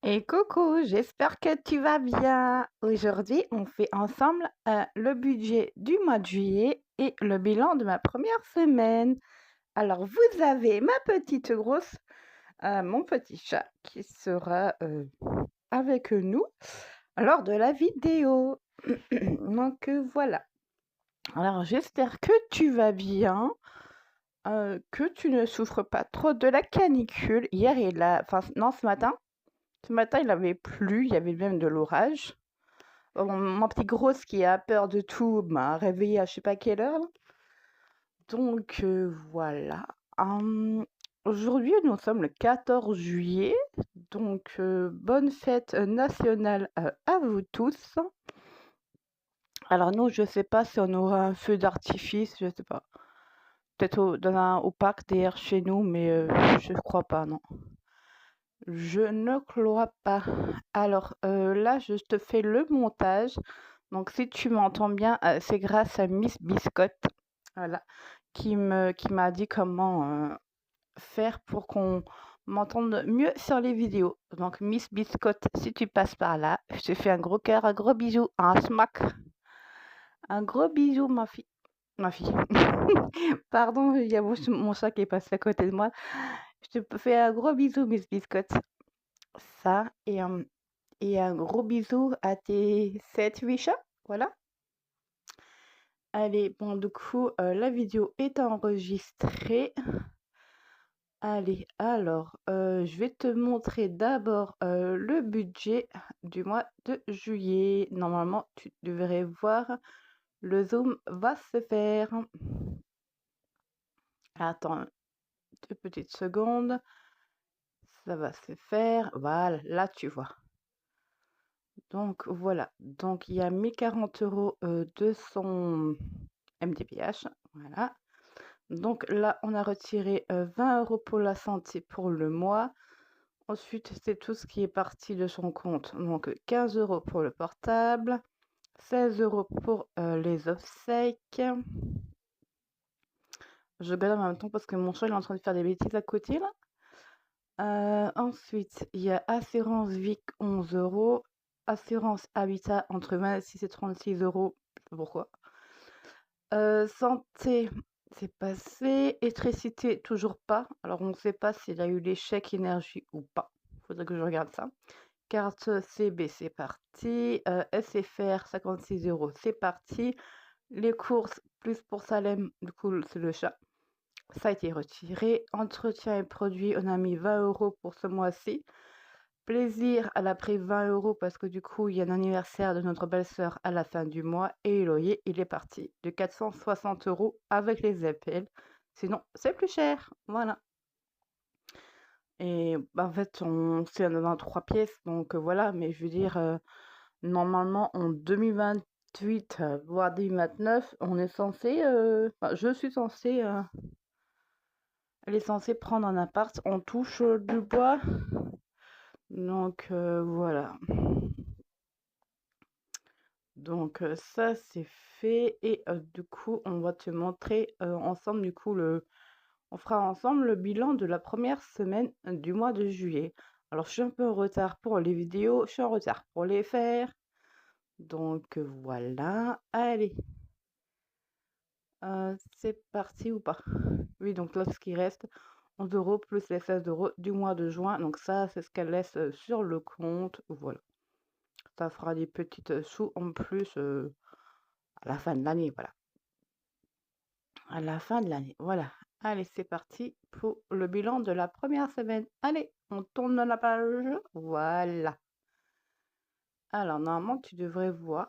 Et coucou, j'espère que tu vas bien. Aujourd'hui, on fait ensemble le budget du mois de juillet et le bilan de ma première semaine. Alors, vous avez ma petite grosse, mon petit chat qui sera avec nous lors de la vidéo. Donc, voilà. Alors, j'espère que tu vas bien, que tu ne souffres pas trop de la canicule. Hier, enfin, non, ce matin. Ce matin, il avait plu, il y avait même de l'orage. Mon petit gros qui a peur de tout m'a réveillée à je sais pas quelle heure là. Donc voilà. Aujourd'hui, nous sommes le 14 juillet. Donc bonne fête nationale à vous tous. Alors nous, je sais pas si on aura un feu d'artifice, je sais pas. Peut-être au parc derrière chez nous, mais je crois pas, non. Je ne crois pas. Alors là, je te fais le montage. Donc si tu m'entends bien, c'est grâce à Miss Biscotte, voilà, qui m'a dit comment faire pour qu'on m'entende mieux sur les vidéos. Donc Miss Biscotte, si tu passes par là, je te fais un gros cœur, un gros bisou, un smack, un gros bisou, ma fille. Ma fille. Pardon, il y a mon chat qui est passé à côté de moi. Je te fais un gros bisou, Miss Biscotte. Ça, et un gros bisou à tes 7-8 chats. Voilà. Allez, bon, du coup, la vidéo est enregistrée. Allez, alors, je vais te montrer d'abord le budget du mois de juillet. Normalement, tu devrais voir, le zoom va se faire. Attends 2 petites secondes. Ça va se faire. Voilà, là, tu vois. Donc voilà, donc il y a 1040 € de son MDPH, voilà. Donc là, on a retiré 20 € pour la santé pour le mois. Ensuite, c'est tout ce qui est parti de son compte. Donc 15 € pour le portable, 16 € pour les obsèques. Je regarde en même temps parce que mon chat il est en train de faire des bêtises à côté là. Ensuite, il y a assurance vie 11 €, assurance habitat entre 26 et 36 €, je sais pas pourquoi. Santé, c'est passé. Électricité, toujours pas. Alors, on ne sait pas s'il a eu les chèques énergie ou pas. Faudrait que je regarde ça. Carte CB, c'est parti. SFR, 56 €, c'est parti. Les courses, plus pour Salem, du coup, c'est le chat. Ça a été retiré. Entretien et produits, on a mis 20 € pour ce mois-ci. Plaisir, elle a pris 20 € parce que du coup, il y a un anniversaire de notre belle-sœur à la fin du mois. Et le loyer, il est parti de 460 € avec les appels. Sinon, c'est plus cher. Voilà. Et bah, en fait, c'est dans 3 pièces. Donc voilà, mais je veux dire, normalement, en 2028, voire 2029, on est censé, enfin, je suis censée, elle est censée prendre un appart. On touche du bois. Donc voilà. Donc ça c'est fait et du coup on va te montrer ensemble du coup on fera ensemble le bilan de la première semaine du mois de juillet. Alors je suis un peu en retard pour les vidéos, je suis en retard pour les faire. Donc voilà, allez, c'est parti ou pas? Oui, donc là ce qui reste, 11 € plus les 16 € du mois de juin. Donc ça c'est ce qu'elle laisse sur le compte. Voilà. Ça fera des petites sous en plus à la fin de l'année, voilà. À la fin de l'année, voilà. Allez, c'est parti pour le bilan de la première semaine. Allez, on tourne la page. Voilà. Alors, normalement, tu devrais voir.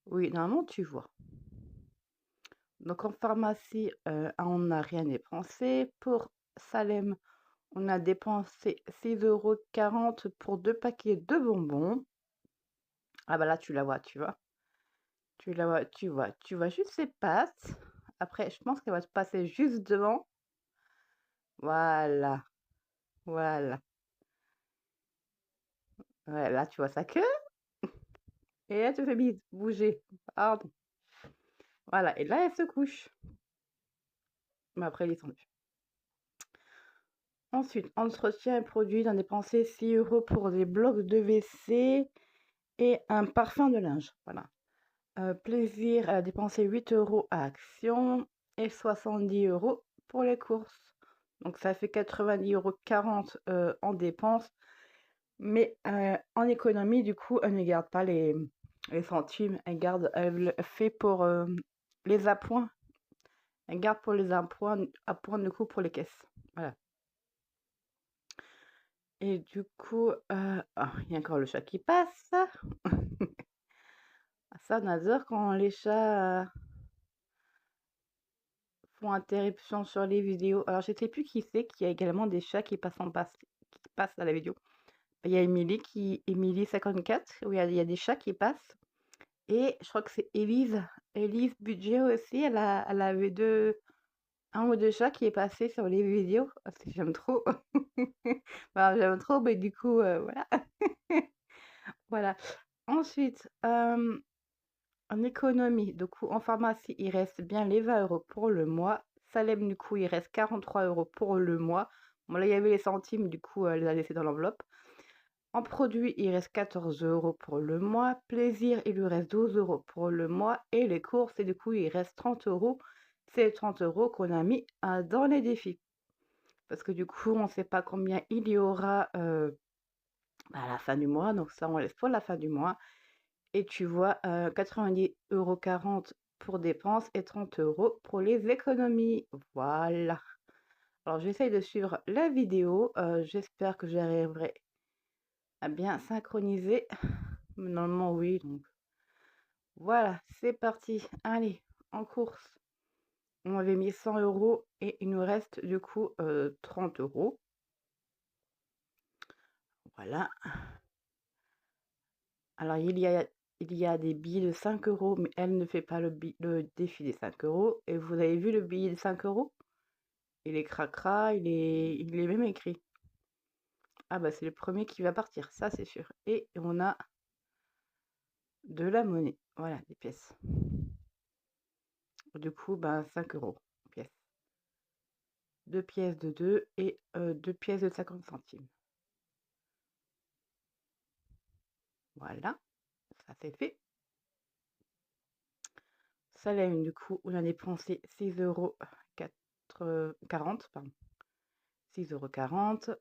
Oui, normalement, tu vois. Donc, en pharmacie, on n'a rien dépensé. Pour Salem, on a dépensé 6,40 € pour 2 paquets de bonbons. Ah bah là, tu la vois, tu vois. Tu la vois, tu vois. Tu vois juste ses pattes. Après, je pense qu'elle va se passer juste devant. Voilà. Voilà. Ouais, là, tu vois sa queue. Et elle te fait bouger. Pardon. Voilà. Et là, elle se couche. Mais après, elle est tendue. Ensuite, entretien et produits, d'en dépenser 6 euros pour des blocs de WC et un parfum de linge. Voilà. Plaisir, elle a dépensé 8 euros à Action et 70 euros pour les courses. Donc ça fait 90,40 € en dépenses. Mais en économie, du coup, elle ne garde pas les centimes. Elle fait pour les appoints. Elle garde pour les appoints du coup pour les caisses. Voilà. Et du coup, il y a encore le chat qui passe. Ça, on adore quand les chats font interruption sur les vidéos. Alors, je ne sais plus qui c'est, qui a également des chats qui passent à la vidéo. Il y a Émilie 54, où il y a des chats qui passent. Et je crois que c'est Élise Budget aussi. Elle avait un ou deux chats qui est passé sur les vidéos. J'aime trop. Enfin, j'aime trop, mais du coup, voilà. Voilà. Ensuite, en économie, du coup, en pharmacie, il reste bien les 20 euros pour le mois. Salem, du coup, il reste 43 euros pour le mois. Bon, là, il y avait les centimes, du coup, elle les a laissés dans l'enveloppe. En produit, il reste 14 euros pour le mois. Plaisir, il lui reste 12 euros pour le mois. Et les courses, et du coup, il reste 30 euros. C'est 30 euros qu'on a mis dans les défis. Parce que du coup, on ne sait pas combien il y aura à la fin du mois. Donc ça, on laisse pour la fin du mois. Et tu vois, 90,40 € pour dépenses et 30 euros pour les économies. Voilà. Alors, j'essaye de suivre la vidéo. J'espère que j'arriverai à bien synchroniser. Normalement, oui. Donc, voilà, c'est parti. Allez, en course. On avait mis 100 euros et il nous reste du coup 30 euros. Voilà. Alors, il y a des billets de 5 euros, mais elle ne fait pas le défi des 5 euros. Et vous avez vu le billet de 5 euros? Il est cracra, il est même écrit. Ah bah c'est le premier qui va partir, ça c'est sûr. Et on a de la monnaie, voilà, des pièces. Du coup, bah 5 euros pièce. Deux pièces de 2 et deux pièces de 50 centimes. Voilà, ça c'est fait. Salem, du coup, on a dépensé 6 euros 40, pardon. 6,40 €.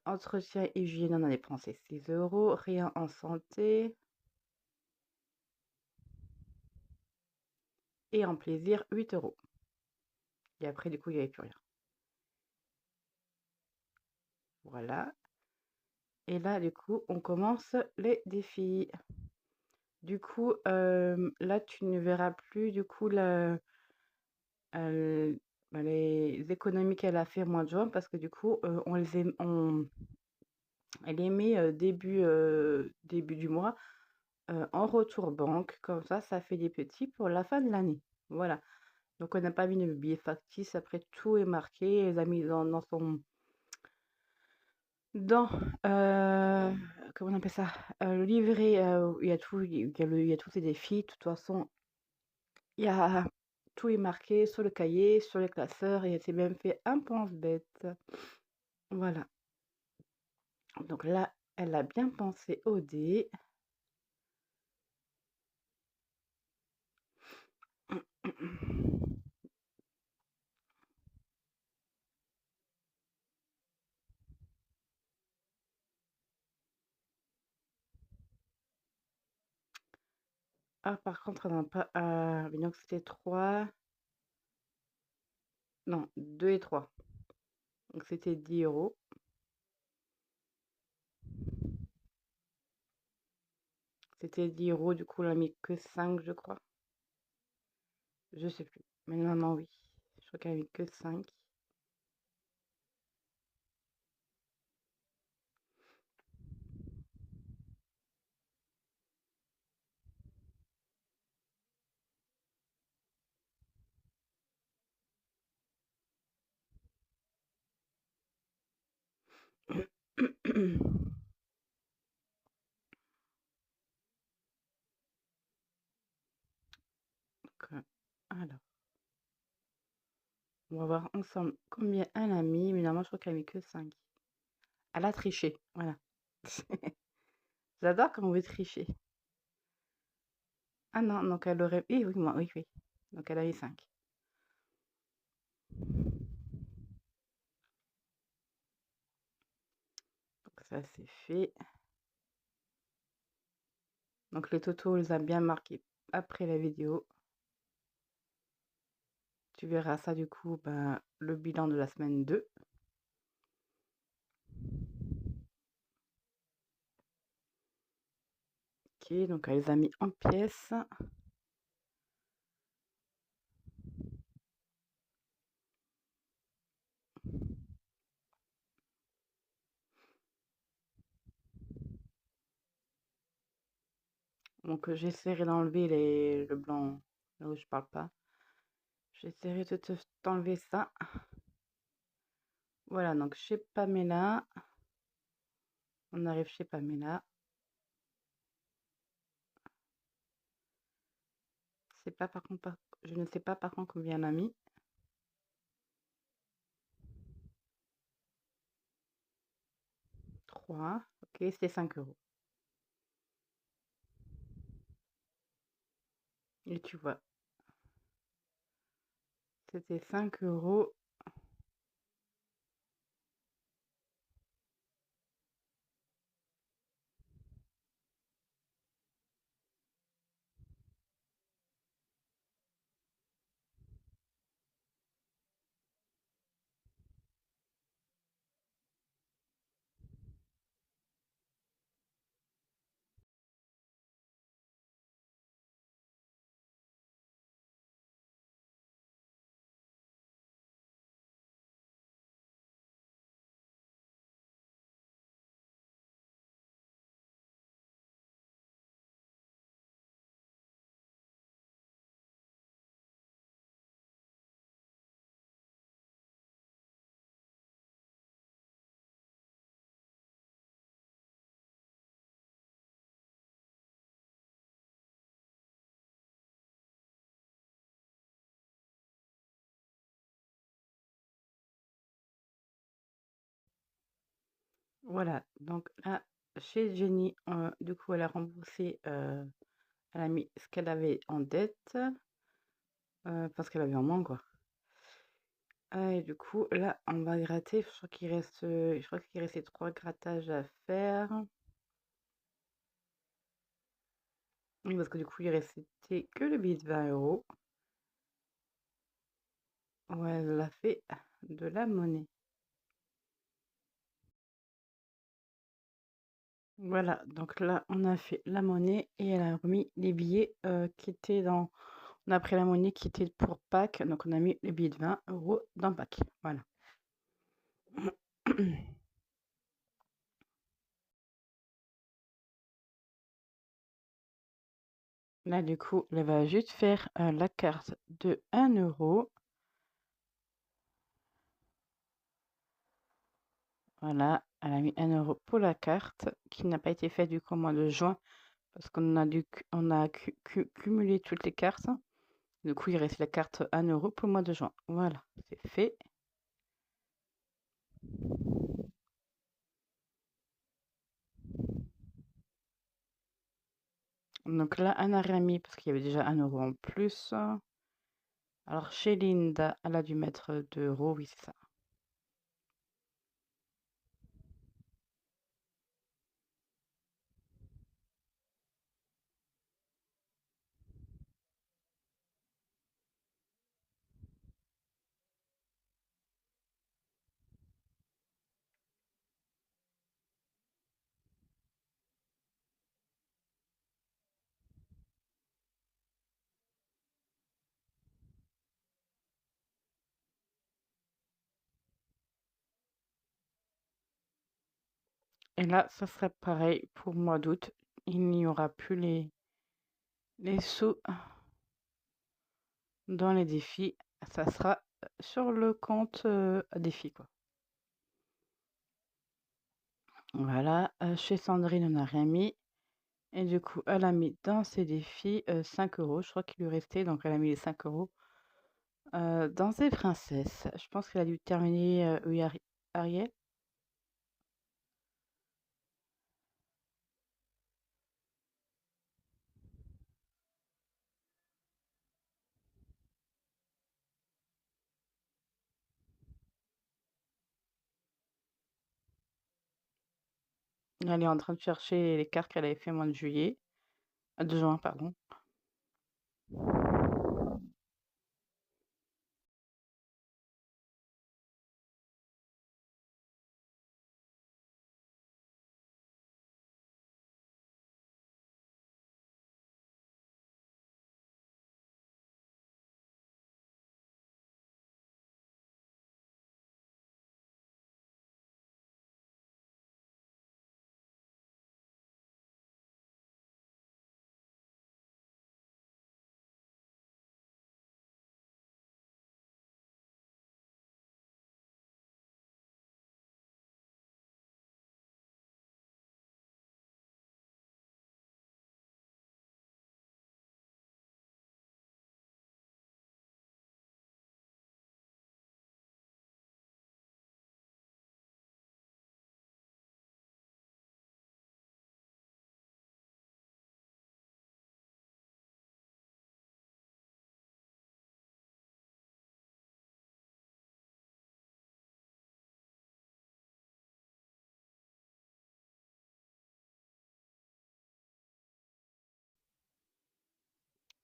Entretien et hygiène, on a dépensé 6 euros. Rien en santé. Et en plaisir, 8 euros. Et après, du coup, il n'y avait plus rien. Voilà. Et là, du coup, on commence les défis. Du coup, là, tu ne verras plus, du coup, bah, les économies qu'elle a fait au mois de juin, parce que du coup, elle les met début du mois en retour banque. Comme ça fait des petits pour la fin de l'année. Voilà. Donc, on n'a pas mis de billet factice. Après, tout est marqué. Elle les a mis dans son dans, comment on appelle ça? Le livret, où il y a tout, il y a tous ces défis. De toute façon, il y a tout est marqué sur le cahier, sur les classeurs et elle s'est même fait un pense-bête. Voilà. Donc là, elle a bien pensé au dé. Ah, par contre, elle n'a pas. Mais donc c'était 3. Non, 2 et 3. Donc c'était 10 euros. C'était 10 euros, du coup, on a mis que 5, je crois. Je sais plus. Mais normalement, oui. Je crois qu'elle a mis que 5. Donc, alors. On va voir ensemble combien elle a mis. Mais normalement, je crois qu'elle a mis que 5. Elle a triché, voilà. J'adore quand on veut tricher. Ah non, donc elle aurait... Oui, oui, moi, oui, oui. Donc elle a mis 5. Donc ça, c'est fait. Donc les Toto, on les a bien marqués après la vidéo. Tu verras ça du coup, bah, le bilan de la semaine 2. Ok, donc elle les a mis en pièces. Donc j'essaierai d'enlever le blanc là où je parle pas. J'essaierai de t'enlever ça. Voilà, donc chez Pamela. On arrive chez Pamela. C'est pas par contre, je ne sais pas par contre combien elle a mis. 3. Ok, c'est 5 euros. Et tu vois, c'était 5 euros. Voilà, donc là, chez Jenny, du coup, elle a remboursé, elle a mis ce qu'elle avait en dette, parce qu'elle avait en moins, quoi. Et du coup, là, on va gratter. Je crois qu'il restait 3 grattages à faire. Oui, parce que du coup, il restait que le billet de 20 euros. Ouais, elle a fait de la monnaie. Voilà, donc là, on a fait la monnaie et elle a remis les billets qui étaient dans... On a pris la monnaie qui était pour Pâques, donc on a mis les billets de 20 euros dans Pâques. Voilà. Là, du coup, elle va juste faire la carte de 1 euro. Voilà, elle a mis 1 euro pour la carte qui n'a pas été faite du coup au mois de juin parce qu'on a on a cumulé toutes les cartes. Du coup, il reste la carte 1 euro pour le mois de juin. Voilà, c'est fait. Donc là, Anna a rien mis parce qu'il y avait déjà 1 euro en plus. Alors chez Linda, elle a dû mettre 2 euros, oui, c'est ça. Et là, ça serait pareil pour le mois d'août. Il n'y aura plus les sous dans les défis. Ça sera sur le compte défi, quoi. Voilà, chez Sandrine, on n'a rien mis. Et du coup, elle a mis dans ses défis 5 euros. Je crois qu'il lui restait, donc elle a mis les 5 euros Danser princesse. Je pense qu'elle a dû terminer, oui, Ariel. Elle est en train de chercher les cartes qu'elle avait fait au mois de juillet, de juin, pardon.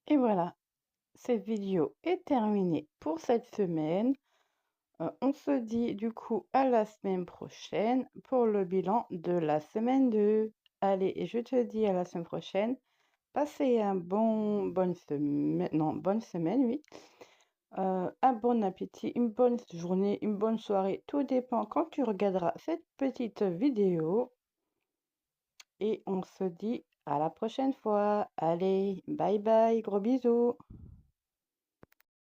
Et voilà, cette vidéo est terminée pour cette semaine. On se dit du coup à la semaine prochaine pour le bilan de la semaine 2. Allez, et je te dis à la semaine prochaine. Passez bonne semaine, oui. Un bon appétit, une bonne journée, une bonne soirée. Tout dépend quand tu regarderas cette petite vidéo. Et on se dit à la prochaine fois. Allez, bye bye, gros bisous.